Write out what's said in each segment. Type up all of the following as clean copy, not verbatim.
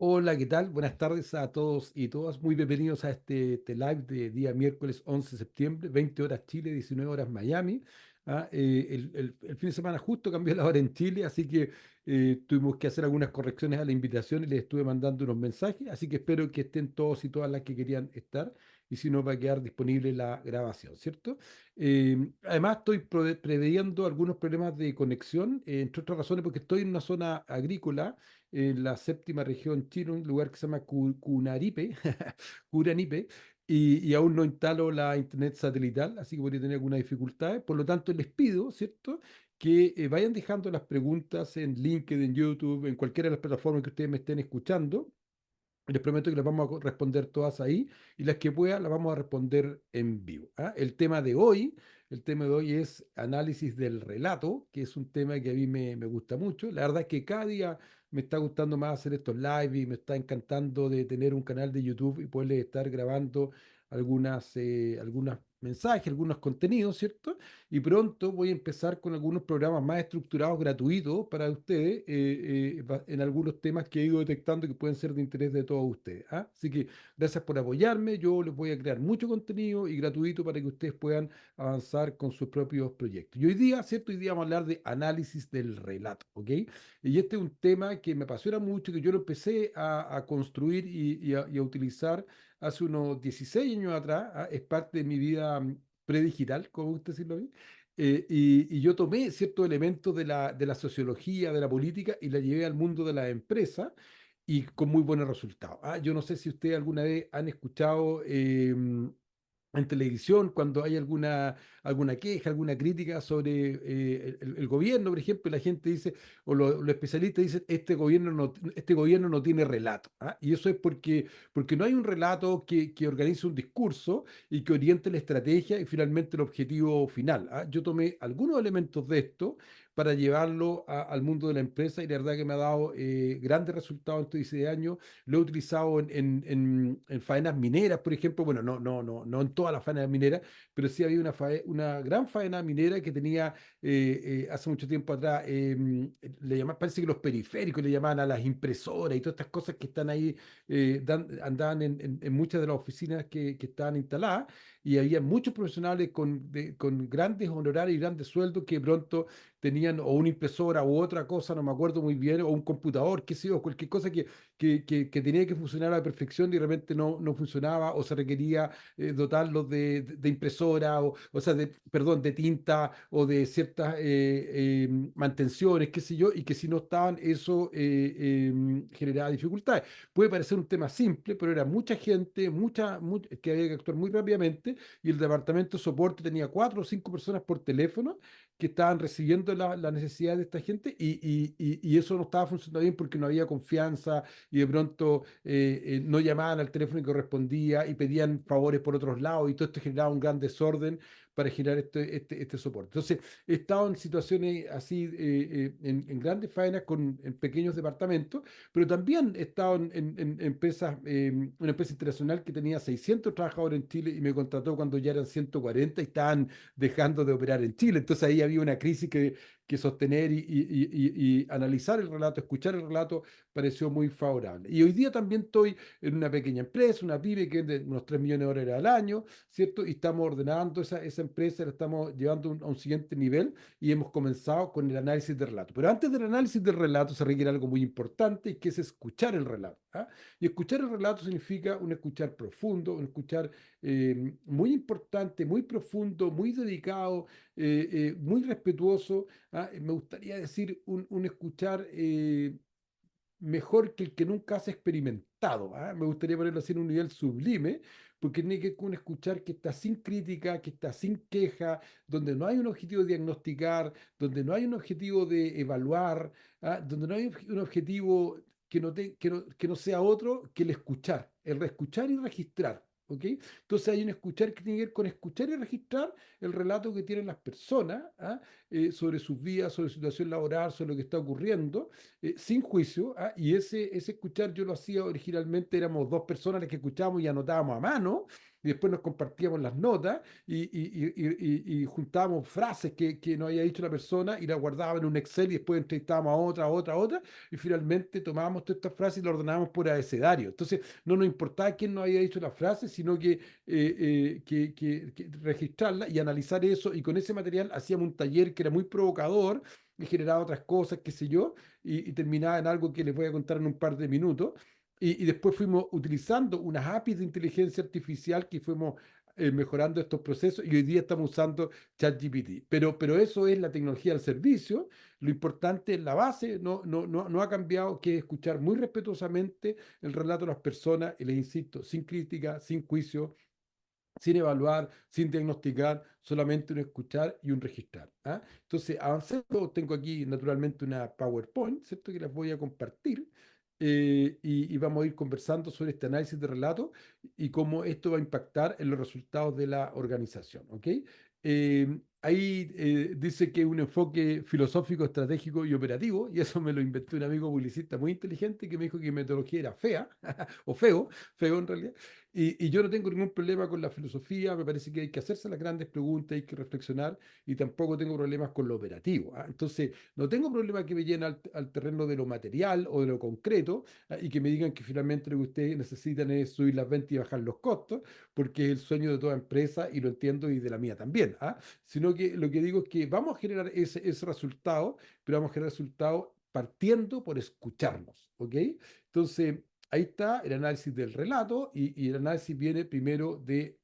Hola, ¿qué tal? Buenas tardes a todos y todas. Muy bienvenidos a este live de día miércoles 11 de septiembre, 20 horas Chile, 19 horas Miami. El fin de semana justo cambió la hora en Chile, así que tuvimos que hacer algunas correcciones a la invitación y les estuve mandando unos mensajes, así que espero que estén todos y todas las que querían estar y si no va a quedar disponible la grabación, ¿cierto? Además estoy preveyendo algunos problemas de conexión, entre otras razones porque estoy en una zona agrícola en la séptima región china, un lugar que se llama Cunaripe, Curanipe, y aún no instalo la internet satelital, así que podría tener algunas dificultades. Por lo tanto, les pido, ¿cierto?, que vayan dejando las preguntas en LinkedIn, en YouTube, en cualquiera de las plataformas que ustedes me estén escuchando. Les prometo que las vamos a responder todas ahí y las que pueda las vamos a responder en vivo. ¿Ah? El tema de hoy es análisis del relato, que es un tema que a mí me gusta mucho. La verdad es que cada día me está gustando más hacer estos live y me está encantando de tener un canal de YouTube y poderles estar grabando algunos mensajes, algunos contenidos, ¿cierto? Y pronto voy a empezar con algunos programas más estructurados, gratuitos para ustedes, en algunos temas que he ido detectando que pueden ser de interés de todos ustedes. ¿Ah? Así que gracias por apoyarme. Yo les voy a crear mucho contenido y gratuito para que ustedes puedan avanzar con sus propios proyectos. Y hoy día, ¿cierto? Hoy día vamos a hablar de análisis del relato, ¿ok? Y este es un tema que me apasiona mucho, que yo lo empecé a construir y a utilizar hace unos 16 años atrás. ¿Ah? Es parte de mi vida predigital, como gusta decirlo a mí. Y yo tomé ciertos elementos de la sociología, de la política, y la llevé al mundo de la empresa y con muy buenos resultados. Ah, yo no sé si ustedes alguna vez han escuchado en televisión cuando hay alguna queja, alguna crítica sobre el gobierno, por ejemplo, y la gente dice, o los especialistas dicen, este gobierno no tiene relato. ¿Ah? Y eso es porque no hay un relato que organice un discurso y que oriente la estrategia y finalmente el objetivo final. ¿Ah? Yo tomé algunos elementos de esto para llevarlo al mundo de la empresa y la verdad que me ha dado grandes resultados en estos 16 años. Lo he utilizado en faenas mineras, por ejemplo. Bueno, no en todas las faenas mineras, pero sí había una gran faena minera que tenía hace mucho tiempo atrás, parece que los periféricos le llamaban a las impresoras y todas estas cosas que están ahí, andaban en muchas de las oficinas que estaban instaladas, y había muchos profesionales con grandes honorarios y grandes sueldos que pronto tenían o una impresora u otra cosa, no me acuerdo muy bien, o un computador, qué sé yo, cualquier cosa que tenía que funcionar a la perfección y de repente no funcionaba o se requería dotarlos de impresora o sea, perdón, de tinta o de ciertas mantenciones, qué sé yo, y que si no estaban, eso generaba dificultades. Puede parecer un tema simple, pero era mucha gente, que había que actuar muy rápidamente, y el departamento de soporte tenía 4 o 5 personas por teléfono que estaban recibiendo la necesidad de esta gente, y eso no estaba funcionando bien porque no había confianza, y de pronto no llamaban al teléfono que correspondía y pedían favores por otros lados, y todo esto generaba un gran desorden para generar este soporte. Entonces, he estado en situaciones así, en grandes faenas en pequeños departamentos, pero también he estado en empresas, una empresa internacional que tenía 600 trabajadores en Chile y me contrató cuando ya eran 140 y estaban dejando de operar en Chile. Entonces ahí había una crisis que sostener y analizar el relato, escuchar el relato, pareció muy favorable. Y hoy día también estoy en una pequeña empresa, una pyme que vende unos 3 millones de dólares al año, ¿cierto? Y estamos ordenando esa empresa, la estamos llevando a un siguiente nivel y hemos comenzado con el análisis del relato. Pero antes del análisis del relato se requiere algo muy importante, que es escuchar el relato. ¿Ah? Y escuchar el relato significa un escuchar profundo, un escuchar muy importante, muy profundo, muy dedicado, muy respetuoso. ¿Ah? Me gustaría decir un escuchar mejor que el que nunca has experimentado. ¿Ah? Me gustaría ponerlo así en un nivel sublime, porque tiene que ver con un escuchar que está sin crítica, que está sin queja, donde no hay un objetivo de diagnosticar, donde no hay un objetivo de evaluar, ¿ah? Donde no hay un objetivo que no sea otro que el escuchar, el reescuchar y registrar. ¿Ok? Entonces hay un escuchar que tiene que ver con escuchar y registrar el relato que tienen las personas, ¿ah? Sobre sus vidas, sobre su situación laboral, sobre lo que está ocurriendo, sin juicio. ¿Ah? Y ese escuchar yo lo hacía originalmente, éramos 2 personas las que escuchábamos y anotábamos a mano, y después nos compartíamos las notas y juntábamos frases que nos había dicho la persona y las guardábamos en un Excel y después entrevistábamos a otra, a otra, a otra y finalmente tomábamos todas estas frases y las ordenábamos por abecedario. Entonces no nos importaba quién nos había dicho la frase, sino que registrarla y analizar eso y con ese material hacíamos un taller que era muy provocador y generaba otras cosas, qué sé yo, y terminaba en algo que les voy a contar en un par de minutos. Y después fuimos utilizando unas APIs de inteligencia artificial que fuimos mejorando estos procesos y hoy día estamos usando ChatGPT. Pero eso es la tecnología al servicio. Lo importante es la base, no ha cambiado, que es escuchar muy respetuosamente el relato de las personas, y les insisto, sin crítica, sin juicio, sin evaluar, sin diagnosticar, solamente un escuchar y un registrar. ¿Ah? Entonces, avancemos. Tengo aquí naturalmente una PowerPoint, ¿cierto? Que les voy a compartir y vamos a ir conversando sobre este análisis de relato y cómo esto va a impactar en los resultados de la organización. ¿Ok? Ahí dice que es un enfoque filosófico, estratégico y operativo, y eso me lo inventé un amigo publicista muy inteligente que me dijo que mi metodología era fea, o feo en realidad. Y yo no tengo ningún problema con la filosofía, me parece que hay que hacerse las grandes preguntas, hay que reflexionar y tampoco tengo problemas con lo operativo. ¿Ah? Entonces, no tengo problema que me llenen al terreno de lo material o de lo concreto y que me digan que finalmente lo que ustedes necesitan es subir las ventas y bajar los costos, porque es el sueño de toda empresa y lo entiendo y de la mía también. ¿Ah? Sino que lo que digo es que vamos a generar ese resultado, pero vamos a generar resultado partiendo por escucharnos. ¿Ok? Entonces, ahí está el análisis del relato y el análisis viene primero de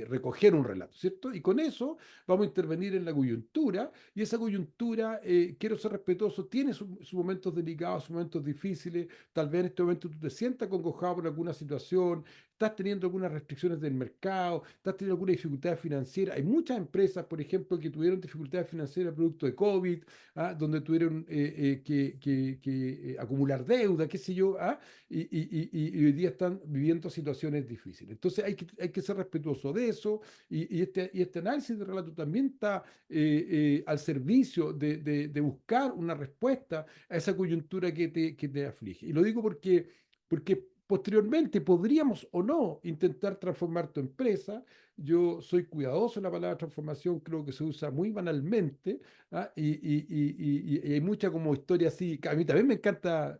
recoger un relato, ¿cierto? Y con eso vamos a intervenir en la coyuntura y esa coyuntura, quiero ser respetuoso, tiene sus momentos delicados, sus momentos difíciles, tal vez en este momento tú te sientas acongojado por alguna situación, estás teniendo algunas restricciones del mercado, estás teniendo alguna dificultad financiera. Hay muchas empresas, por ejemplo, que tuvieron dificultades financieras producto de COVID, ¿ah? Donde tuvieron que acumular deuda, qué sé yo, ¿ah? Y hoy día están viviendo situaciones difíciles. Entonces hay que ser respetuoso de eso y este análisis de relato también está al servicio de buscar una respuesta a esa coyuntura que te aflige. Y lo digo porque posteriormente podríamos o no intentar transformar tu empresa. Yo soy cuidadoso en la palabra transformación, creo que se usa muy banalmente, ¿ah? Y hay mucha como historia así. A mí también me encanta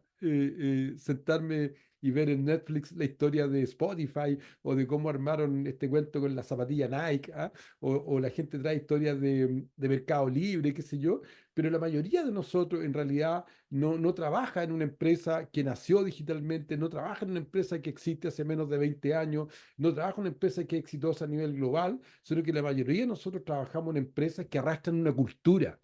sentarme y ver en Netflix la historia de Spotify o de cómo armaron este cuento con la zapatilla Nike, ¿ah? O la gente trae historias de Mercado Libre, qué sé yo, pero la mayoría de nosotros en realidad no trabaja en una empresa que nació digitalmente, no trabaja en una empresa que existe hace menos de 20 años, no trabaja en una empresa que es exitosa a nivel global, sino que la mayoría de nosotros trabajamos en empresas que arrastran una cultura.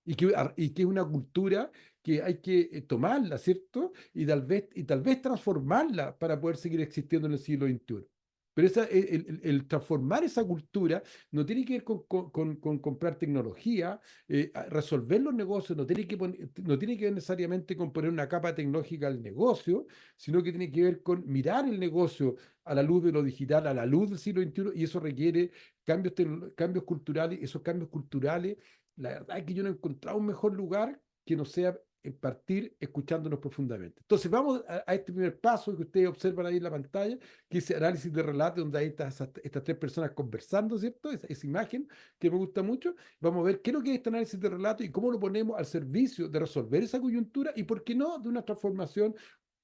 Y que es una cultura que hay que tomarla, ¿cierto? Y tal vez transformarla para poder seguir existiendo en el siglo XXI. Pero el transformar esa cultura no tiene que ver con comprar tecnología, resolver los negocios, no tiene que ver necesariamente con poner una capa tecnológica al negocio, sino que tiene que ver con mirar el negocio a la luz de lo digital, a la luz del siglo XXI, y eso requiere cambios culturales. Esos cambios culturales, la verdad es que yo no he encontrado un mejor lugar que no sea partir escuchándonos profundamente. Entonces, vamos a este primer paso que ustedes observan ahí en la pantalla, que es análisis de relato, donde hay estas tres personas conversando, ¿cierto? Esa imagen que me gusta mucho. Vamos a ver qué es lo que es este análisis de relato y cómo lo ponemos al servicio de resolver esa coyuntura y, ¿por qué no?, de una transformación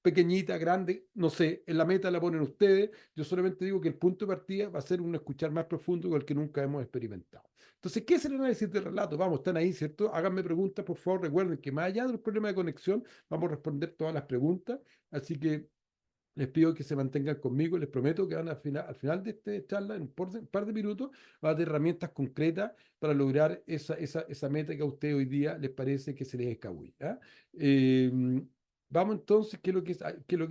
pequeñita, grande, no sé, en la meta la ponen ustedes. Yo solamente digo que el punto de partida va a ser un escuchar más profundo que el que nunca hemos experimentado. Entonces, ¿qué es el análisis de relato? Vamos, están ahí, ¿cierto? Háganme preguntas, por favor. Recuerden que más allá de los problemas de conexión, vamos a responder todas las preguntas. Así que les pido que se mantengan conmigo. Les prometo que al final de esta charla, en un par de minutos, va a tener herramientas concretas para lograr esa meta que a ustedes hoy día les parece que se les escabulle. ¿Ah? Eh, Vamos entonces, ¿qué es lo que es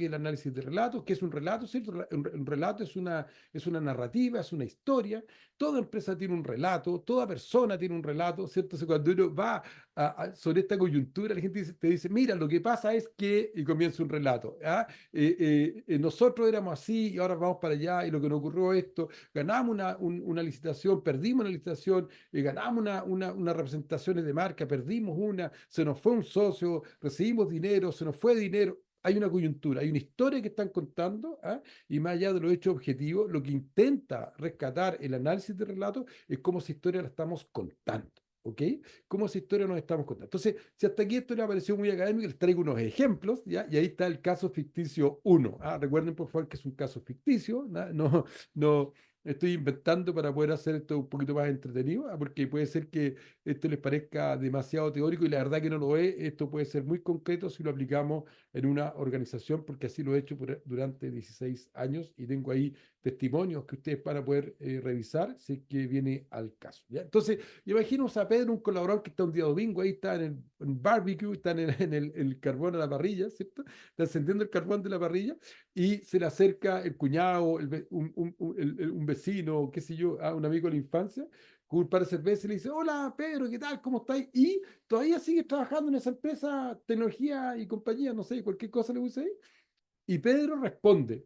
el análisis de relatos? ¿Qué es un relato? ¿Cierto? Un relato es una narrativa, es una historia. Toda empresa tiene un relato, toda persona tiene un relato, ¿cierto? Entonces, cuando uno va sobre esta coyuntura, la gente te dice, mira, lo que pasa es que, y comienza un relato. ¿Ah? Nosotros éramos así y ahora vamos para allá y lo que nos ocurrió es esto, ganamos una licitación, perdimos una licitación, ganamos unas representaciones de marca, perdimos una, se nos fue un socio, recibimos dinero, se nos fue dinero. hay una coyuntura, hay una historia que están contando, ¿ah? Y más allá de los hechos objetivos, lo que intenta rescatar el análisis de relato es cómo esa historia la estamos contando. ¿Ok? ¿Cómo esa historia nos estamos contando? Entonces, si hasta aquí esto le ha parecido muy académico, les traigo unos ejemplos, ¿ya? Y ahí está el caso ficticio uno. ¿Ah? Recuerden, por favor, que es un caso ficticio, ¿no? No, no estoy inventando para poder hacer esto un poquito más entretenido, ¿ah? Porque puede ser que esto les parezca demasiado teórico y la verdad que no lo es. Esto puede ser muy concreto si lo aplicamos en una organización, porque así lo he hecho durante 16 años y tengo ahí testimonios que ustedes van a poder revisar si es que viene al caso, ¿ya? Entonces, imagínense a Pedro, un colaborador que está un día domingo, ahí está en barbecue, está en el carbón a la parrilla, ¿cierto? Está encendiendo el carbón de la parrilla y se le acerca el cuñado, un vecino, qué sé yo, a un amigo de la infancia, con un par de cervezas y le dice, hola Pedro, ¿qué tal? ¿Cómo estáis? Y todavía sigues trabajando en esa empresa, tecnología y compañía, no sé, cualquier cosa le puse ahí. Y Pedro responde,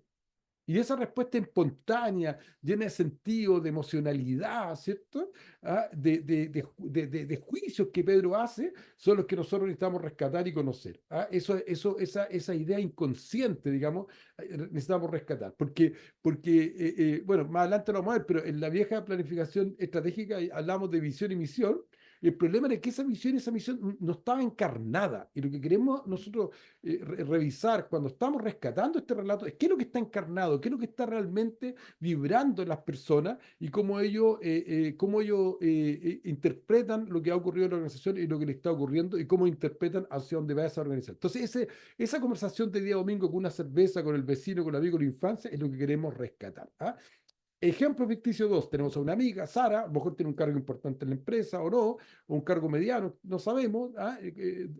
y esa respuesta espontánea, llena de sentido, de emocionalidad, ¿cierto? ¿Ah? De juicios que Pedro hace, son los que nosotros necesitamos rescatar y conocer. ¿Ah? Esa idea inconsciente, digamos, necesitamos rescatar. Porque bueno, más adelante lo vamos a ver, pero en la vieja planificación estratégica hablamos de visión y misión. Y el problema es que esa misión no estaba encarnada. Y lo que queremos nosotros revisar cuando estamos rescatando este relato es qué es lo que está encarnado, qué es lo que está realmente vibrando en las personas y cómo ellos interpretan lo que ha ocurrido en la organización y lo que le está ocurriendo y cómo interpretan hacia dónde va esa organización. Entonces, esa conversación de día domingo con una cerveza, con el vecino, con el amigo de la infancia, es lo que queremos rescatar. ¿Ah? Ejemplo ficticio 2, tenemos a una amiga, Sara, a lo mejor tiene un cargo importante en la empresa o no, o un cargo mediano, no sabemos, ¿ah?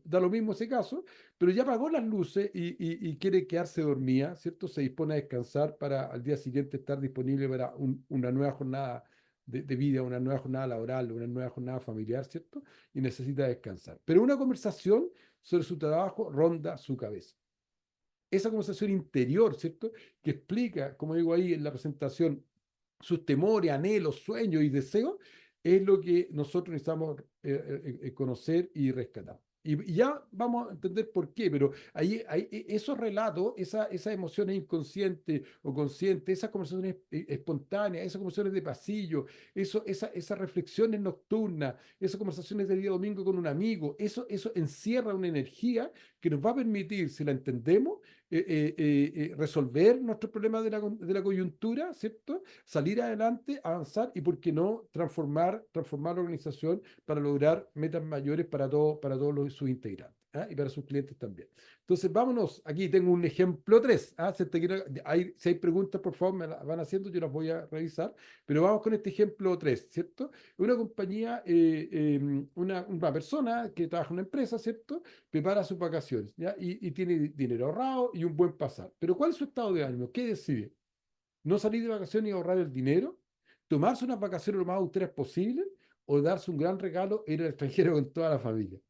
Da lo mismo ese caso, pero ya apagó las luces y quiere quedarse dormida, ¿cierto? Se dispone a descansar para al día siguiente estar disponible para una nueva jornada de vida, una nueva jornada laboral, una nueva jornada familiar, ¿cierto? Y necesita descansar. Pero una conversación sobre su trabajo ronda su cabeza. Esa conversación interior, ¿cierto? Que explica, como digo ahí en la presentación, sus temores, anhelos, sueños y deseos, es lo que nosotros necesitamos conocer y rescatar. Y ya vamos a entender por qué, pero ahí esos relatos, esas emociones inconscientes o conscientes, esas conversaciones espontáneas, esas conversaciones de pasillo, esas reflexiones nocturnas, esas conversaciones de día domingo con un amigo, eso encierra una energía que nos va a permitir, si la entendemos, resolver nuestros problemas de la coyuntura, ¿cierto? Salir adelante, avanzar y, ¿por qué no, transformar la organización para lograr metas mayores para todos sus integrantes, ¿ah? Y para sus clientes también. Entonces, vámonos. Aquí tengo un ejemplo 3. ¿Ah? Si hay preguntas, por favor, me las van haciendo, yo las voy a revisar. Pero vamos con este ejemplo 3, ¿cierto? Una compañía, una persona que trabaja en una empresa, ¿cierto? Prepara sus vacaciones, ¿ya? Y tiene dinero ahorrado y un buen pasar. Pero ¿cuál es su estado de ánimo? ¿Qué decide? ¿No salir de vacaciones y ahorrar el dinero? ¿Tomarse unas vacaciones lo más austeras posible? ¿O darse un gran regalo e ir al extranjero con toda la familia?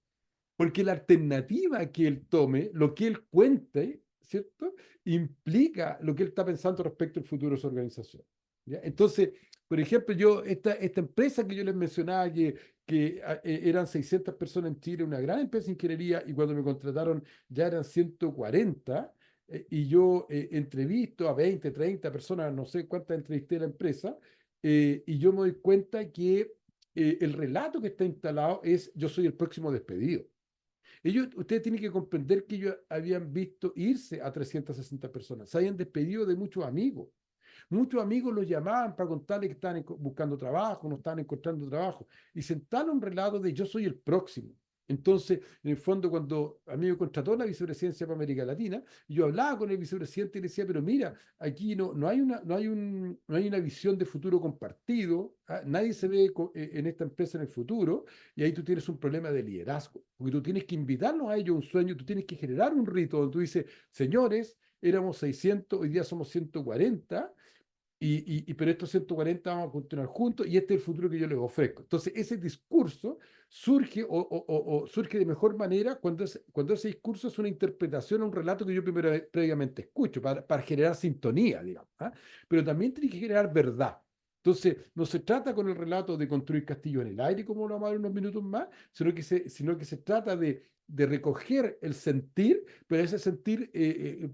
Porque la alternativa que él tome, lo que él cuente, ¿cierto? Implica lo que él está pensando respecto al futuro de su organización. ¿Ya? Entonces, por ejemplo, esta empresa que yo les mencionaba, que eran 600 personas en Chile, una gran empresa de ingeniería, y cuando me contrataron ya eran 140, y yo entrevisto a 20, 30 personas, no sé cuántas entrevisté en la empresa, y yo me doy cuenta que el relato que está instalado es: yo soy el próximo despedido. Ustedes tienen que comprender que ellos habían visto irse a 360 personas, se habían despedido de muchos amigos. Muchos amigos los llamaban para contarles que estaban buscando trabajo, no estaban encontrando trabajo, y sentaron un relato de yo soy el próximo. Entonces, en el fondo, cuando a mí me contrató la vicepresidencia para América Latina, yo hablaba con el vicepresidente y le decía, pero mira, aquí no hay una visión de futuro compartido, ¿ah? Nadie se ve en esta empresa en el futuro, y ahí tú tienes un problema de liderazgo, porque tú tienes que invitarnos a ellos a un sueño, tú tienes que generar un rito donde tú dices, señores, éramos 600, hoy día somos 140, pero estos 140 vamos a continuar juntos y este es el futuro que yo les ofrezco. Entonces, ese discurso surge o surge de mejor manera cuando ese discurso es una interpretación a un relato que yo previamente escucho para generar sintonía, digamos. ¿Ah? Pero también tiene que generar verdad. Entonces, no se trata con el relato de construir castillos en el aire, como lo vamos a ver en unos minutos más, sino que se trata de recoger el sentir, pero ese sentir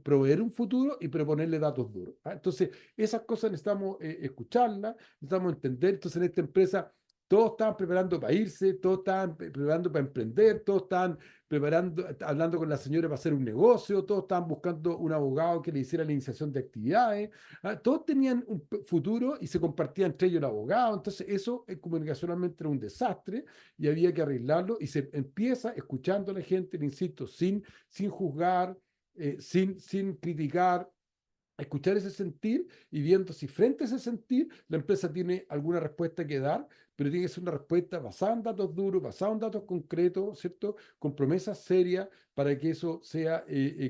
proveer un futuro y proponerle datos duros. ¿Ah? Entonces, esas cosas necesitamos escucharlas, necesitamos entender. Entonces, en esta empresa todos estaban preparando para irse, todos estaban preparando para emprender, todos estaban preparando, hablando con la señora para hacer un negocio, todos estaban buscando un abogado que le hiciera la iniciación de actividades. ¿Ah? Todos tenían un futuro y se compartían entre ellos el abogado. Entonces, eso comunicacionalmente era un desastre y había que arreglarlo. Y se empieza escuchando a la gente, le insisto, sin juzgar, sin criticar, escuchar ese sentir y viendo si frente a ese sentir la empresa tiene alguna respuesta que dar, pero tiene que ser una respuesta basada en datos duros, basada en datos concretos, ¿cierto? Con promesas serias para que eso sea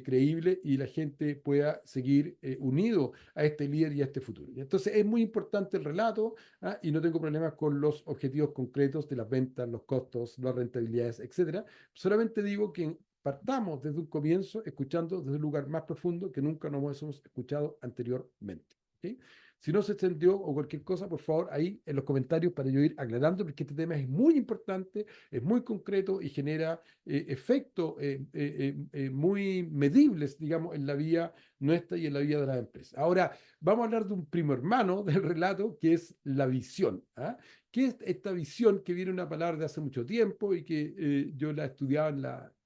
creíble y la gente pueda seguir unido a este líder y a este futuro. Y entonces es muy importante el relato, ¿ah? Y no tengo problemas con los objetivos concretos de las ventas, los costos, las rentabilidades, etcétera. Solamente digo que partamos desde un comienzo escuchando desde un lugar más profundo que nunca nos hemos escuchado anteriormente. ¿Ok? Si no se entendió o cualquier cosa, por favor, ahí en los comentarios para yo ir aclarando, porque este tema es muy importante, es muy concreto y genera efectos muy medibles, digamos, en la vida nuestra y en la vida de las empresas. Ahora, vamos a hablar de un primo hermano del relato, que es la visión. ¿Ah? ¿Qué es esta visión que viene una palabra de hace mucho tiempo y que yo la estudiaba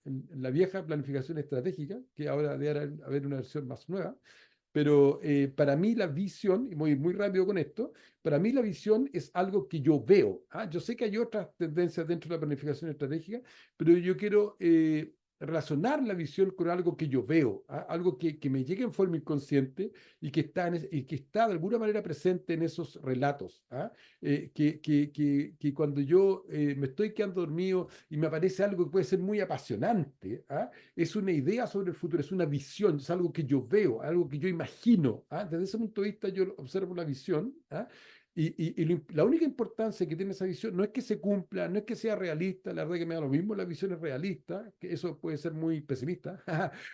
en la vieja planificación estratégica, que ahora debe haber una versión más nueva? Pero para mí la visión, y voy muy rápido con esto, para mí la visión es algo que yo veo. ¿Ah? Yo sé que hay otras tendencias dentro de la planificación estratégica, pero yo quiero relacionar la visión con algo que yo veo, ¿ah? Algo que me llegue en forma inconsciente y que está, y que está de alguna manera presente en esos relatos. ¿Ah? Que cuando yo me estoy quedando dormido y me aparece algo que puede ser muy apasionante, ¿ah? Es una idea sobre el futuro, es una visión, es algo que yo veo, algo que yo imagino. ¿Ah? Desde ese punto de vista yo observo la visión. ¿Ah? La única importancia que tiene esa visión no es que se cumpla, no es que sea realista, la verdad que me da lo mismo, la visión es realista, que eso puede ser muy pesimista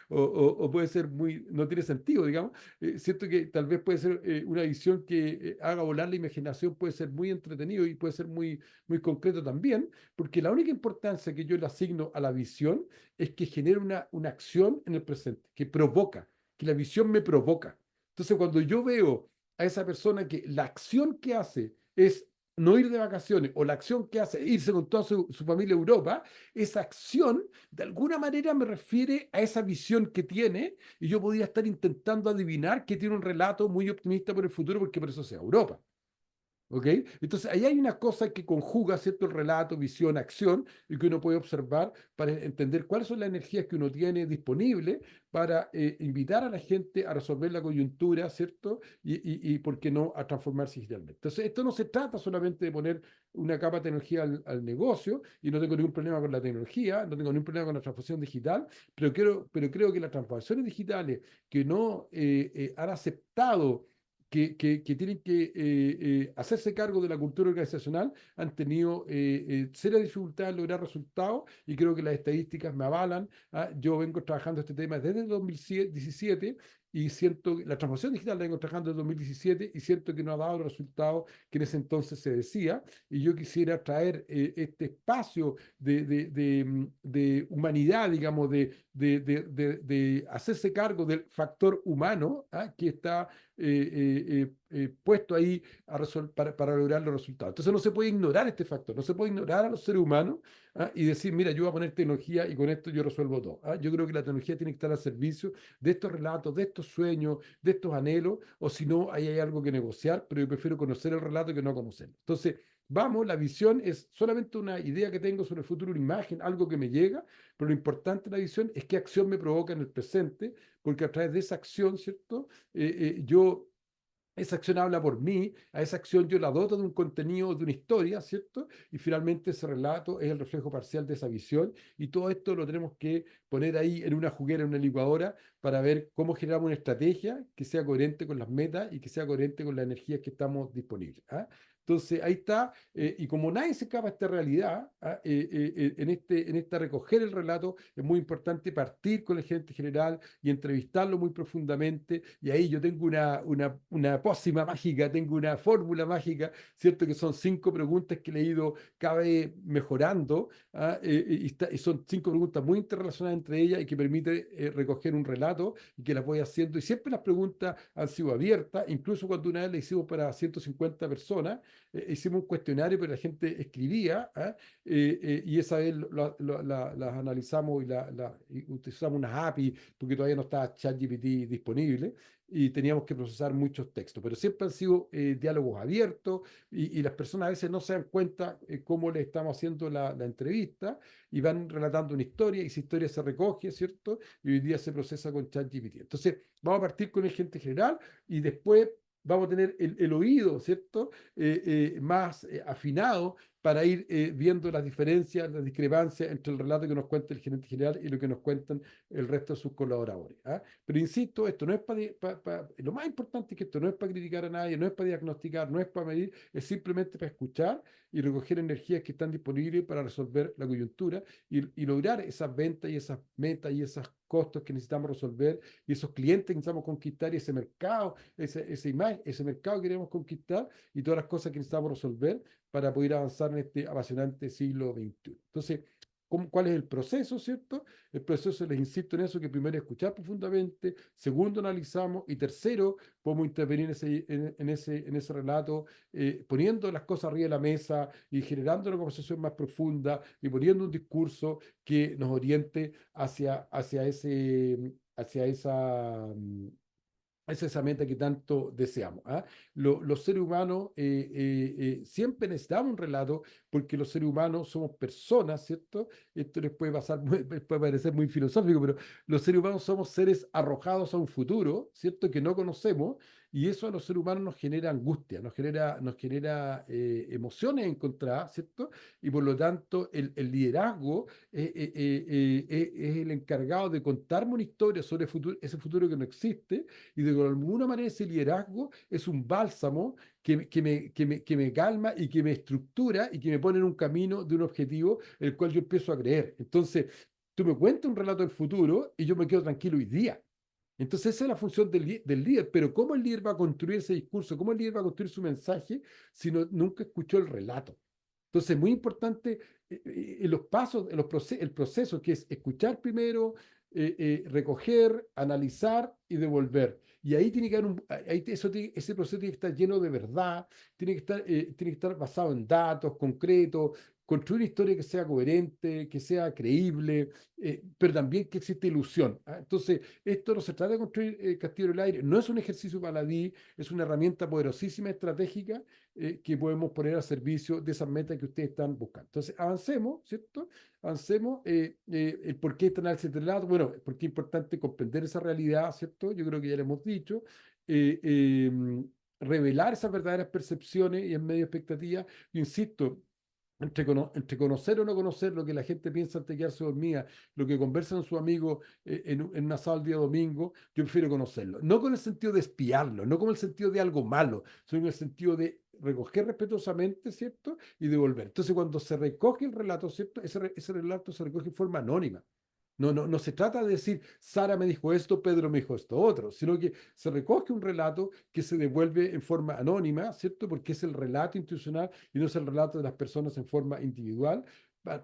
o puede ser muy, no tiene sentido, digamos. Siento que tal vez puede ser una visión que haga volar la imaginación, puede ser muy entretenido y puede ser muy concreto también, porque la única importancia que yo le asigno a la visión es que genera una acción en el presente, que provoca, que la visión me provoca. Entonces, cuando yo veo a esa persona que la acción que hace es no ir de vacaciones o la acción que hace es irse con toda su familia a Europa, esa acción de alguna manera me refiere a esa visión que tiene y yo podría estar intentando adivinar que tiene un relato muy optimista por el futuro porque por eso sea Europa. ¿Ok? Entonces, ahí hay una cosa que conjuga, ¿cierto? El relato, visión, acción, y que uno puede observar para entender cuáles son las energías que uno tiene disponibles para invitar a la gente a resolver la coyuntura, ¿cierto? Y, ¿por qué no, a transformarse digitalmente? Entonces, esto no se trata solamente de poner una capa de tecnología al negocio, y no tengo ningún problema con la tecnología, no tengo ningún problema con la transformación digital, pero creo que las transformaciones digitales que no han aceptado que tienen que hacerse cargo de la cultura organizacional han tenido serias dificultades en lograr resultados y creo que las estadísticas me avalan. ¿Ah? Yo vengo trabajando este tema desde el 2017 y siento que la transformación digital la vengo trabajando desde el 2017 y siento que no ha dado los resultados que en ese entonces se decía. Y yo quisiera traer este espacio de humanidad, digamos, de hacerse cargo del factor humano, ¿ah? Que está puesto ahí para lograr los resultados. Entonces no se puede ignorar este factor, no se puede ignorar a los seres humanos. ¿Ah? Y decir, mira, yo voy a poner tecnología y con esto yo resuelvo todo. ¿Ah? Yo creo que la tecnología tiene que estar al servicio de estos relatos, de estos sueños, de estos anhelos, o si no, ahí hay algo que negociar, pero yo prefiero conocer el relato que no conocerlo. Entonces, vamos, la visión es solamente una idea que tengo sobre el futuro, una imagen, algo que me llega, pero lo importante de la visión es qué acción me provoca en el presente, porque a través de esa acción, ¿cierto? Yo esa acción habla por mí, a esa acción yo la doto de un contenido, de una historia, ¿cierto? Y finalmente ese relato es el reflejo parcial de esa visión y todo esto lo tenemos que poner ahí en una juguera, en una licuadora, para ver cómo generamos una estrategia que sea coherente con las metas y que sea coherente con las energías que estamos disponibles. ¿Ah? Entonces, ahí está, y como nadie se escapa de esta realidad, en esta recoger el relato, es muy importante partir con el gerente general y entrevistarlo muy profundamente, y ahí yo tengo una pócima mágica, tengo una fórmula mágica, ¿cierto? Que son 5 preguntas que he ido cada vez mejorando, y son 5 preguntas muy interrelacionadas entre ellas y que permite recoger un relato y que las voy haciendo. Y siempre las preguntas han sido abiertas, incluso cuando una vez le hicimos para 150 personas, hicimos un cuestionario, pero la gente escribía, y esa vez las analizamos y utilizamos unas API, porque todavía no estaba ChatGPT disponible, y teníamos que procesar muchos textos. Pero siempre han sido diálogos abiertos, y las personas a veces no se dan cuenta cómo le estamos haciendo la entrevista, y van relatando una historia, y esa historia se recoge, ¿cierto? Y hoy día se procesa con ChatGPT. Entonces, vamos a partir con el gerente general, y después vamos a tener el oído, ¿cierto? Más afinado para ir viendo las diferencias, las discrepancias entre el relato que nos cuenta el gerente general y lo que nos cuentan el resto de sus colaboradores. ¿Ah? Pero insisto, esto no es lo más importante es que esto no es para criticar a nadie, no es para diagnosticar, no es para medir, es simplemente para escuchar y recoger energías que están disponibles para resolver la coyuntura y lograr esas ventas y esas metas y esos costos que necesitamos resolver y esos clientes que necesitamos conquistar y ese mercado, esa imagen, ese mercado que queremos conquistar y todas las cosas que necesitamos resolver para poder avanzar en este apasionante siglo XXI. Entonces, ¿cuál es el proceso, cierto? El proceso, les insisto en eso, que primero escuchar profundamente, segundo analizamos y tercero podemos intervenir en ese relato, poniendo las cosas arriba de la mesa y generando una conversación más profunda y poniendo un discurso que nos oriente hacia esa meta que tanto deseamos. ¿Ah? Los seres humanos siempre necesitamos un relato porque los seres humanos somos personas, ¿cierto? Esto les puede pasar, puede parecer muy filosófico, pero los seres humanos somos seres arrojados a un futuro, ¿cierto? Que no conocemos y eso a los seres humanos nos genera angustia, nos genera emociones encontradas, ¿cierto? Y por lo tanto el liderazgo es el encargado de contarme una historia sobre ese futuro que no existe y de alguna manera ese liderazgo es un bálsamo que me calma y que me estructura y que me pone en un camino de un objetivo el cual yo empiezo a creer. Entonces, tú me cuentas un relato del futuro y yo me quedo tranquilo hoy día. Entonces, esa es la función del líder, pero ¿cómo el líder va a construir ese discurso? ¿Cómo el líder va a construir su mensaje si nunca escuchó el relato? Entonces, muy importante en los pasos, el proceso que es escuchar primero, recoger, analizar y devolver. Y ahí tiene que haber ese proceso tiene que estar lleno de verdad, tiene que estar basado en datos concretos, construir una historia que sea coherente, que sea creíble, pero también que existe ilusión. ¿Ah? Entonces, esto no se trata de construir castillo en el aire, no es un ejercicio baladí, es una herramienta poderosísima, estratégica, que podemos poner al servicio de esas metas que ustedes están buscando. Entonces, avancemos, ¿cierto? Avancemos. El por qué este análisis del lado, bueno, porque es importante comprender esa realidad, ¿cierto? Yo creo que ya lo hemos dicho. Eh, eh, Revelar esas verdaderas percepciones y en medio de expectativas. Yo insisto, entre conocer o no conocer lo que la gente piensa antes de quedarse dormida, lo que conversan sus amigos en una sala el día domingo, yo prefiero conocerlo. No con el sentido de espiarlo, no con el sentido de algo malo, sino con el sentido de recoger respetuosamente, ¿cierto? Y devolver. Entonces, cuando se recoge el relato, ¿cierto? Ese relato se recoge en forma anónima. No se trata de decir, Sara me dijo esto, Pedro me dijo esto otro, sino que se recoge un relato que se devuelve en forma anónima, ¿cierto? Porque es el relato institucional y no es el relato de las personas en forma individual,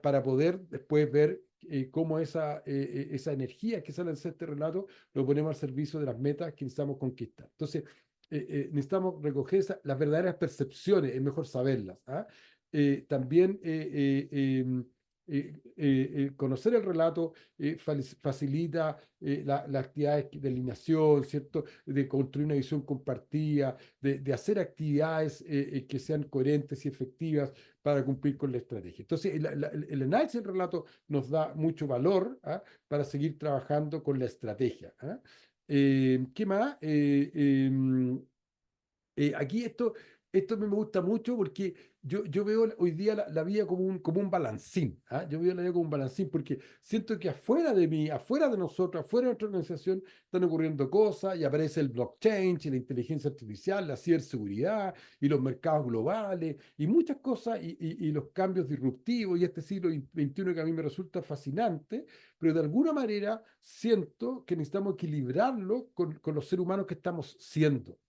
para poder después ver cómo esa energía que sale de este relato lo ponemos al servicio de las metas que necesitamos conquistar. Entonces, necesitamos recoger las verdaderas percepciones, es mejor saberlas. ¿Ah? También conocer el relato facilita las actividades de alineación, ¿cierto? De construir una visión compartida, de hacer actividades que sean coherentes y efectivas para cumplir con la estrategia. Entonces, el análisis del relato nos da mucho valor, ¿ah? Para seguir trabajando con la estrategia. ¿Ah? ¿Qué más? Aquí esto me gusta mucho porque yo veo hoy día la vida como un balancín. ¿Ah? Yo veo la vida como un balancín porque siento que afuera de mí, afuera de nosotros, afuera de nuestra organización, están ocurriendo cosas y aparece el blockchain y la inteligencia artificial, la ciberseguridad y los mercados globales y muchas cosas y los cambios disruptivos y este siglo XXI que a mí me resulta fascinante, pero de alguna manera siento que necesitamos equilibrarlo con los seres humanos que estamos siendo.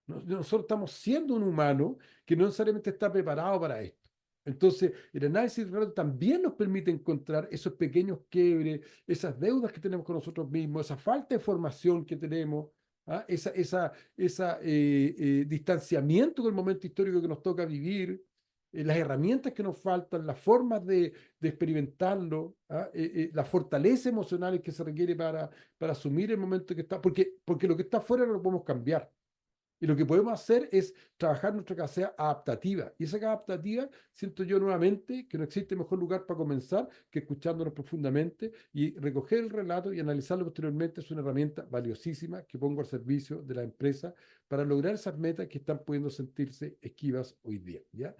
Nosotros estamos siendo un humano que no necesariamente está preparado para esto. Entonces, el análisis de relato también nos permite encontrar esos pequeños quiebres, esas deudas que tenemos con nosotros mismos, esa falta de formación que tenemos, ¿ah? Esa distanciamiento con el momento histórico que nos toca vivir, las herramientas que nos faltan, las formas de experimentarlo, ¿ah? Las fortalezas emocionales que se requiere para asumir el momento que está, porque lo que está afuera no lo podemos cambiar. Y lo que podemos hacer es trabajar nuestra capacidad adaptativa. Y esa capacidad adaptativa, siento yo nuevamente que no existe mejor lugar para comenzar que escuchándonos profundamente y recoger el relato y analizarlo posteriormente es una herramienta valiosísima que pongo al servicio de la empresa para lograr esas metas que están pudiendo sentirse esquivas hoy día. ¿Ya?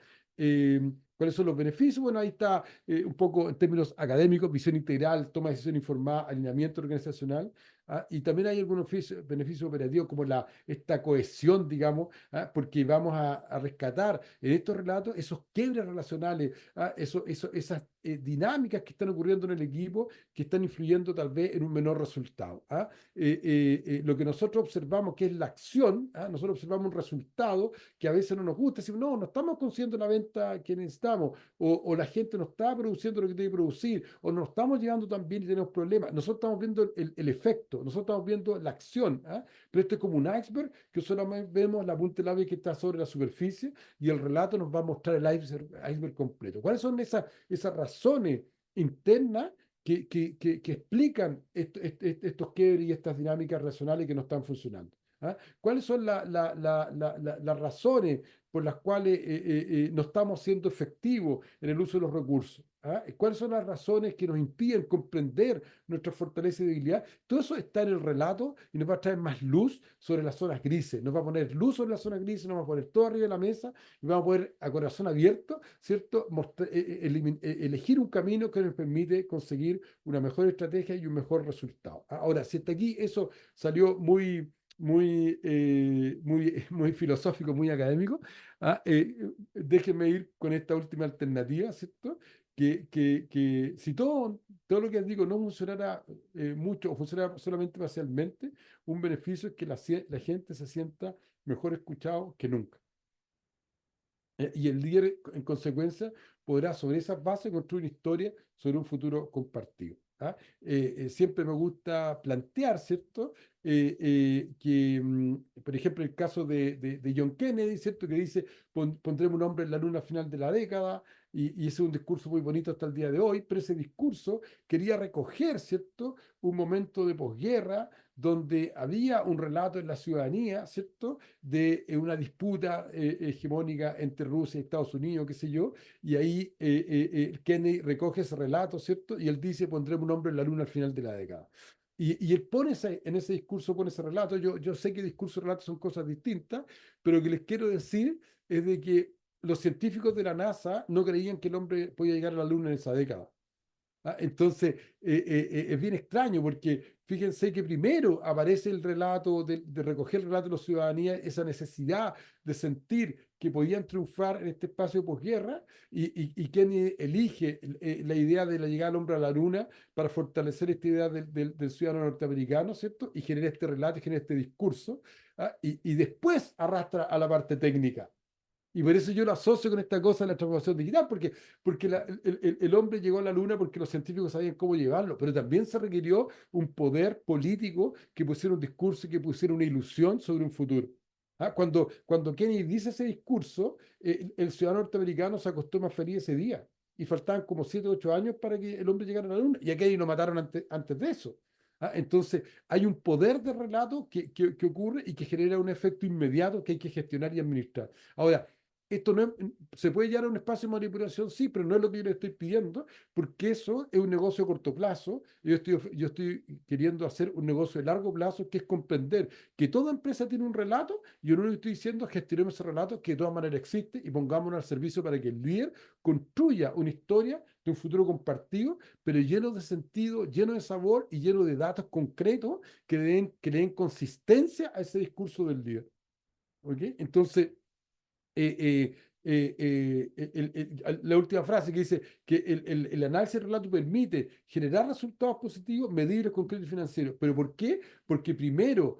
¿Cuáles son los beneficios? Bueno, ahí está un poco en términos académicos, visión integral, toma de decisión informada, alineamiento organizacional. ¿Ah? Y también hay algunos beneficios operativos como esta cohesión, digamos, ¿ah? Porque vamos a rescatar en estos relatos esos quiebres relacionales, ¿ah? Esas dinámicas que están ocurriendo en el equipo que están influyendo tal vez en un menor resultado. ¿Ah? Lo que nosotros observamos que es la acción, ¿ah? Nosotros observamos un resultado que a veces no nos gusta, decimos, no, no estamos consiguiendo la venta que necesitamos, o la gente no está produciendo lo que tiene que producir, o no estamos llegando tan bien y tenemos problemas. Nosotros estamos viendo el efecto, nosotros estamos viendo la acción, ¿ah? Pero esto es como un iceberg que solamente vemos la punta del iceberg que está sobre la superficie y el relato nos va a mostrar el iceberg completo. ¿Cuáles son esas razones internas que explican estos quiebres y estas dinámicas relacionales que no están funcionando? ¿Ah? ¿Cuáles son las razones por las cuales no estamos siendo efectivos en el uso de los recursos? ¿Ah? ¿Cuáles son las razones que nos impiden comprender nuestra fortaleza y debilidad? Todo eso está en el relato y nos va a traer más luz sobre las zonas grises. Nos va a poner luz sobre las zonas grises, nos va a poner todo arriba de la mesa y vamos a poder, a corazón abierto, ¿cierto? Elegir un camino que nos permite conseguir una mejor estrategia y un mejor resultado. Ahora, si hasta aquí eso salió muy filosófico, muy académico. Déjenme ir con esta última alternativa, ¿cierto? Que si todo lo que digo no funcionara mucho o funcionara solamente parcialmente, un beneficio es que la gente se sienta mejor escuchado que nunca. Y el líder, en consecuencia, podrá sobre esas bases construir una historia sobre un futuro compartido. ¿Ah? Siempre me gusta plantear, ¿cierto? Por ejemplo, el caso de John Kennedy, ¿cierto? Que dice, pondremos un hombre en la luna al final de la década, y ese es un discurso muy bonito hasta el día de hoy, pero ese discurso quería recoger, ¿cierto? Un momento de posguerra donde había un relato en la ciudadanía, ¿cierto? De una disputa hegemónica entre Rusia y Estados Unidos, qué sé yo, y ahí Kennedy recoge ese relato, ¿cierto? Y él dice, pondremos un hombre en la luna al final de la década. Y él pone en ese discurso, pone ese relato. Yo sé que discurso y relato son cosas distintas, pero lo que les quiero decir es de que los científicos de la NASA no creían que el hombre podía llegar a la luna en esa década. ¿Ah? Entonces, es bien extraño porque fíjense que primero aparece el relato de recoger el relato de la ciudadanía, esa necesidad de sentir que podían triunfar en este espacio de posguerra y Kennedy elige la idea de la llegada del hombre a la luna para fortalecer esta idea del ciudadano norteamericano, ¿cierto? Y genera este relato y genera este discurso, ¿ah? Y después arrastra a la parte técnica. Y por eso yo lo asocio con esta cosa de la transformación digital, porque el hombre llegó a la luna porque los científicos sabían cómo llevarlo, pero también se requirió un poder político que pusiera un discurso y que pusiera una ilusión sobre un futuro. ¿Ah? Cuando Kennedy dice ese discurso, el ciudadano norteamericano se acostó más feliz ese día. Y faltaban como 7 o 8 años para que el hombre llegara a la luna. Y a Kennedy lo mataron antes de eso. ¿Ah? Entonces, hay un poder de relato que ocurre y que genera un efecto inmediato que hay que gestionar y administrar. Ahora, esto no se puede llegar a un espacio de manipulación, sí, pero no es lo que yo le estoy pidiendo, porque eso es un negocio a corto plazo. Yo estoy queriendo hacer un negocio de largo plazo, que es comprender que toda empresa tiene un relato. Y yo lo que estoy diciendo es gestionemos ese relato, que de todas maneras existe, y pongámonos al servicio para que el líder construya una historia de un futuro compartido, pero lleno de sentido, lleno de sabor y lleno de datos concretos que le den consistencia a ese discurso del líder. ¿Ok? Entonces, eh, la última frase que dice que el análisis del relato permite generar resultados positivos, medibles, concretos y financieros. ¿Pero por qué? Porque primero,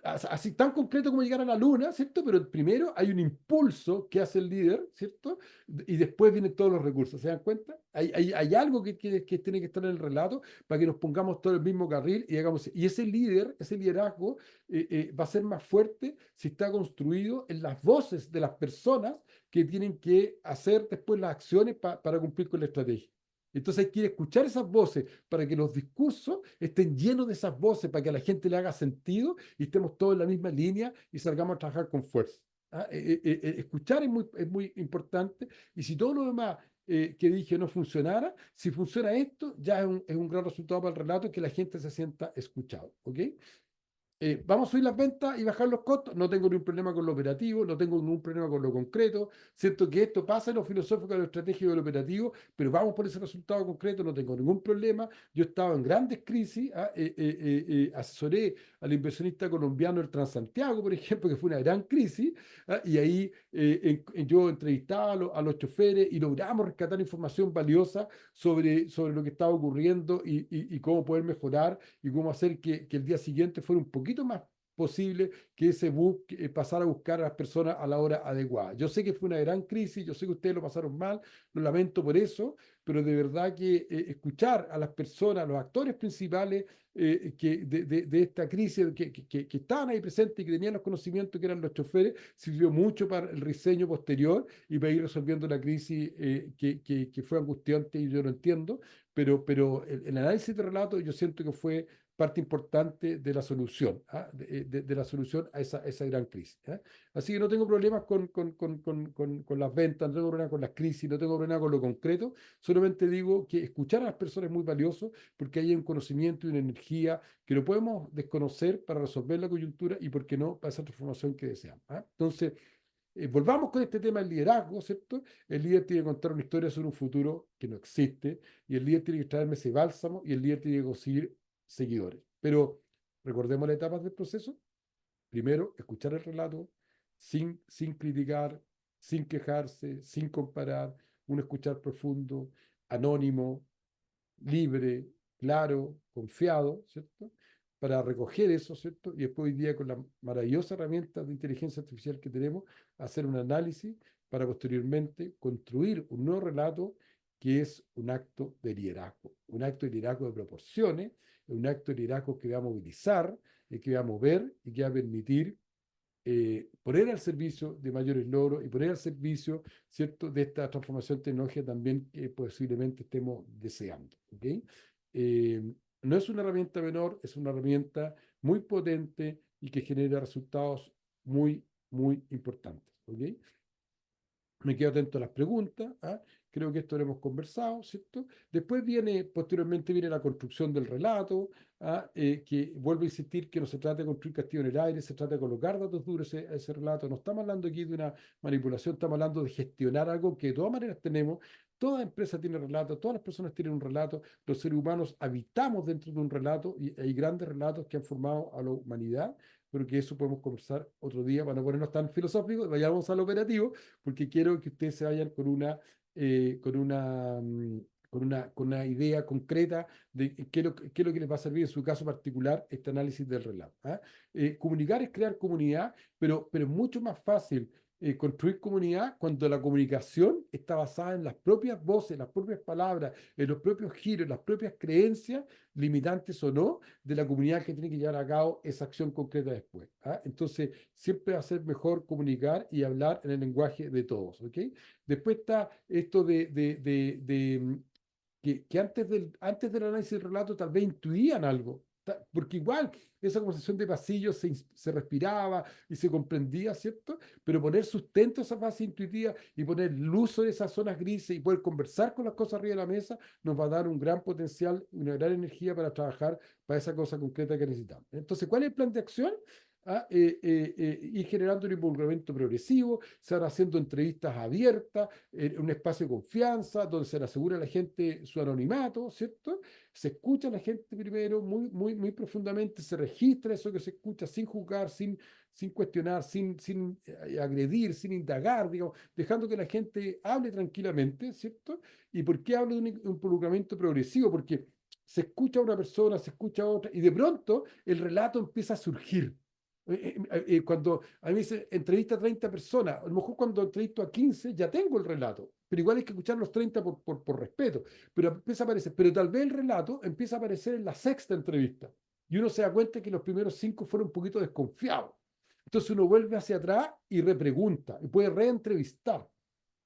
así tan concreto como llegar a la luna, ¿cierto? Pero primero hay un impulso que hace el líder, ¿cierto? Y después vienen todos los recursos, ¿se dan cuenta? Hay algo que tiene que estar en el relato para que nos pongamos todo en el mismo carril y hagamos. Y ese líder, ese liderazgo, va a ser más fuerte si está construido en las voces de las personas que tienen que hacer después las acciones para cumplir con la estrategia. Entonces hay que escuchar esas voces para que los discursos estén llenos de esas voces, para que a la gente le haga sentido y estemos todos en la misma línea y salgamos a trabajar con fuerza. ¿Ah? Escuchar es muy importante, y si todo lo demás que dije no funcionara, si funciona esto, ya es un gran resultado para el relato, que la gente se sienta escuchado. ¿Ok? Vamos a subir las ventas y bajar los costos. No tengo ningún problema con lo operativo, no tengo ningún problema con lo concreto. Siento que esto pasa en lo filosófico, en lo estratégico y en lo operativo, pero vamos por ese resultado concreto, no tengo ningún problema. Yo estaba en grandes crisis, asesoré al inversionista colombiano, el Transantiago, por ejemplo, que fue una gran crisis, y ahí yo entrevistaba a los choferes y logramos rescatar información valiosa sobre lo que estaba ocurriendo y cómo poder mejorar y cómo hacer que el día siguiente fuera un poquito más posible que ese bus pasara a buscar a las personas a la hora adecuada. Yo sé que fue una gran crisis, yo sé que ustedes lo pasaron mal, lo lamento por eso, pero de verdad que escuchar a las personas, los actores principales de esta crisis que estaban ahí presentes y que tenían los conocimientos que eran los choferes, sirvió mucho para el diseño posterior y para ir resolviendo la crisis que fue angustiante y yo lo entiendo, pero el análisis de relato yo siento que fue parte importante de la solución, ¿ah? De la solución a esa gran crisis. ¿Ah? Así que no tengo problemas con las ventas, no tengo problemas con las crisis, no tengo problemas con lo concreto, solamente digo que escuchar a las personas es muy valioso, porque hay un conocimiento y una energía que no podemos desconocer para resolver la coyuntura y, por qué no, para esa transformación que deseamos. ¿Ah? Entonces, volvamos con este tema del liderazgo, ¿cierto? El líder tiene que contar una historia sobre un futuro que no existe, y el líder tiene que traerme ese bálsamo, y el líder tiene que conseguir seguidores. Pero recordemos las etapas del proceso. Primero, escuchar el relato sin criticar, sin quejarse, sin comparar, un escuchar profundo, anónimo, libre, claro, confiado, ¿cierto? Para recoger eso, ¿cierto? Y después hoy día, con la maravillosa herramienta de inteligencia artificial que tenemos, hacer un análisis para posteriormente construir un nuevo relato, que es un acto de liderazgo, un acto de liderazgo de proporciones, un acto de liderazgo que va a movilizar, que va a mover y que va a permitir poner al servicio de mayores logros y poner al servicio, ¿cierto?, de esta transformación tecnológica también que posiblemente estemos deseando. ¿Ok? No es una herramienta menor, es una herramienta muy potente y que genera resultados muy, muy importantes. ¿Ok? Me quedo atento a las preguntas. ¿Ah? Creo que esto lo hemos conversado, ¿cierto? Después posteriormente viene la construcción del relato, ¿ah? Que vuelvo a insistir que no se trata de construir castillo en el aire, se trata de colocar datos duros a ese relato. No estamos hablando aquí de una manipulación, estamos hablando de gestionar algo que de todas maneras tenemos. Toda empresa tiene relatos, todas las personas tienen un relato, los seres humanos habitamos dentro de un relato, y hay grandes relatos que han formado a la humanidad, pero que eso podemos conversar otro día para no ponernos tan filosóficos. Vayamos al operativo, porque quiero que ustedes se vayan eh, con una, mm, con una idea concreta de qué es lo que les va a servir en su caso particular este análisis del relato. ¿Ah? Comunicar es crear comunidad, pero es mucho más fácil construir comunidad cuando la comunicación está basada en las propias voces, las propias palabras, en los propios giros, las propias creencias, limitantes o no, de la comunidad que tiene que llevar a cabo esa acción concreta después. ¿Ah? Entonces, siempre va a ser mejor comunicar y hablar en el lenguaje de todos. ¿Ok? Después está esto que antes del análisis del relato tal vez intuían algo. porque igual esa conversación de pasillo se respiraba y se comprendía, ¿cierto? Pero poner sustento a esa fase intuitiva y poner luz sobre esas zonas grises y poder conversar con las cosas arriba de la mesa nos va a dar un gran potencial, una gran energía para trabajar para esa cosa concreta que necesitamos. Entonces, ¿cuál es el plan de acción? Ir generando un involucramiento progresivo, se van haciendo entrevistas abiertas, un espacio de confianza, donde se le asegura a la gente su anonimato, ¿cierto? Se escucha a la gente primero muy profundamente, se registra eso que se escucha sin juzgar, sin cuestionar, sin agredir, sin indagar, digamos, dejando que la gente hable tranquilamente, ¿cierto? ¿Y por qué hablo de un involucramiento progresivo? Porque se escucha a una persona, se escucha a otra, y de pronto el relato empieza a surgir. Cuando a mí me dice entrevista a 30 personas, a lo mejor cuando entrevisto a 15 ya tengo el relato, pero igual hay que escuchar los 30 por respeto, pero empieza a aparecer, pero tal vez el relato empieza a aparecer en la sexta entrevista y uno se da cuenta que los primeros 5 fueron un poquito desconfiados. Entonces uno vuelve hacia atrás y repregunta y puede reentrevistar.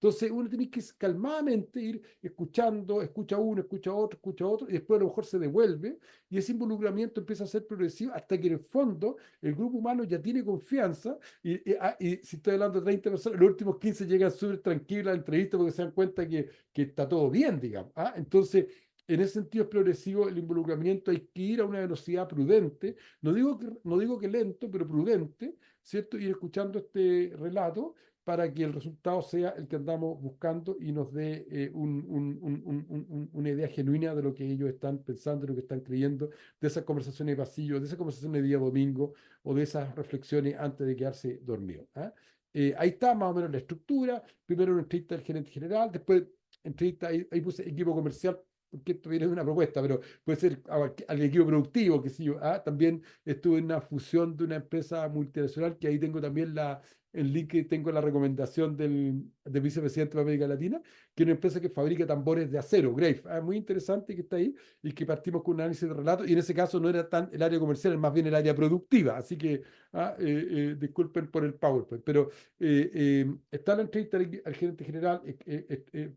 Entonces uno tiene que calmadamente ir escuchando, escucha uno, escucha otro, y después a lo mejor se devuelve, y ese involucramiento empieza a ser progresivo hasta que en el fondo el grupo humano ya tiene confianza, y si estoy hablando de 30 personas, los últimos 15 llegan súper tranquilos a la entrevista porque se dan cuenta que está todo bien, digamos. ¿Ah? Entonces, en ese sentido es progresivo el involucramiento, hay que ir a una velocidad prudente, no digo que lento, pero prudente, ¿cierto? Ir escuchando este relato para que el resultado sea el que andamos buscando y nos dé una idea genuina de lo que ellos están pensando, de lo que están creyendo, de esas conversaciones de pasillo, de esas conversaciones de día domingo o de esas reflexiones antes de quedarse dormido. ¿Ah? Ahí está más o menos la estructura. Primero una entrevista del gerente general, después entrevista, ahí puse equipo comercial, porque esto viene de una propuesta, pero puede ser al equipo productivo, que sí yo. También estuve en una fusión de una empresa multinacional, que ahí tengo también el link, que tengo la recomendación del vicepresidente de América Latina, que es una empresa que fabrica tambores de acero, Greif. Muy interesante que está ahí y que partimos con un análisis de relato. Y en ese caso no era tan el área comercial, más bien el área productiva. Así que disculpen por el PowerPoint. Pero está la entrevista al gerente general,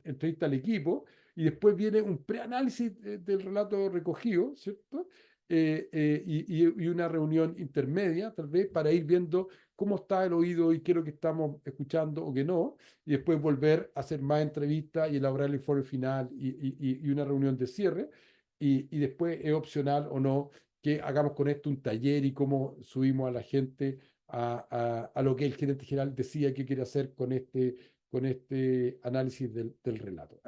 entrevista al equipo, y después viene un preanálisis del relato recogido, ¿cierto? Y una reunión intermedia, tal vez, para ir viendo cómo está el oído y qué es lo que estamos escuchando o qué no, y después volver a hacer más entrevistas y elaborar el informe final y una reunión de cierre, y después es opcional o no que hagamos con esto un taller y cómo subimos a la gente a lo que el gerente general decía que quiere hacer con este análisis del relato.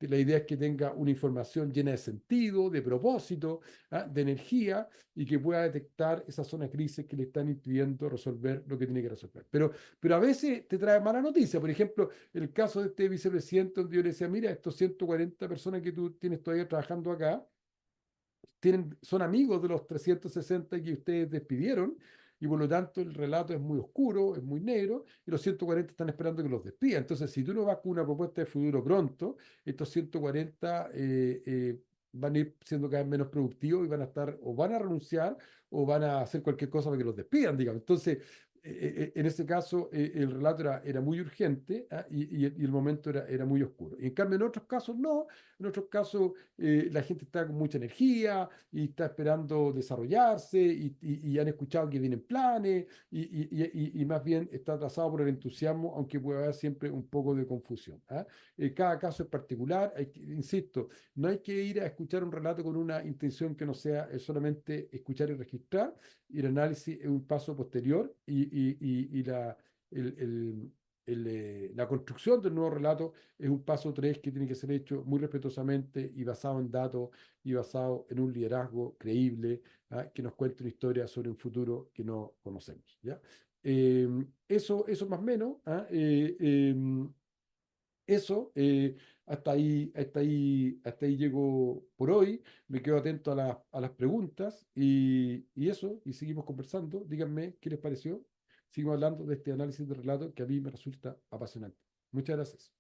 La idea es que tenga una información llena de sentido, de propósito, de energía, y que pueda detectar esas zonas grises que le están impidiendo resolver lo que tiene que resolver. Pero a veces te trae mala noticia. Por ejemplo, el caso de este vicepresidente, donde yo le decía, mira, estos 140 personas que tú tienes todavía trabajando acá, son amigos de los 360 que ustedes despidieron, y por lo tanto el relato es muy oscuro, es muy negro, y los 140 están esperando que los despidan. Entonces, si tú no vas con una propuesta de futuro pronto, estos 140 van a ir siendo cada vez menos productivos y van a estar, o van a renunciar, o van a hacer cualquier cosa para que los despidan, digamos. Entonces, en ese caso, el relato era muy urgente, y el momento era muy oscuro. Y en cambio, en otros casos no. En otros casos, la gente está con mucha energía y está esperando desarrollarse, y han escuchado que vienen planes, y más bien está atrasado por el entusiasmo, aunque puede haber siempre un poco de confusión. Cada caso es particular, insisto, no hay que ir a escuchar un relato con una intención que no sea solamente escuchar y registrar, y el análisis es un paso posterior, y la construcción del nuevo relato es un paso 3 que tiene que ser hecho muy respetuosamente y basado en datos y basado en un liderazgo creíble, que nos cuente una historia sobre un futuro que no conocemos. ¿Ya? Eso más o menos. Eso, hasta ahí llego por hoy. Me quedo atento a las preguntas, y eso, y seguimos conversando. Díganme qué les pareció. Seguimos hablando de este análisis de relato que a mí me resulta apasionante. Muchas gracias.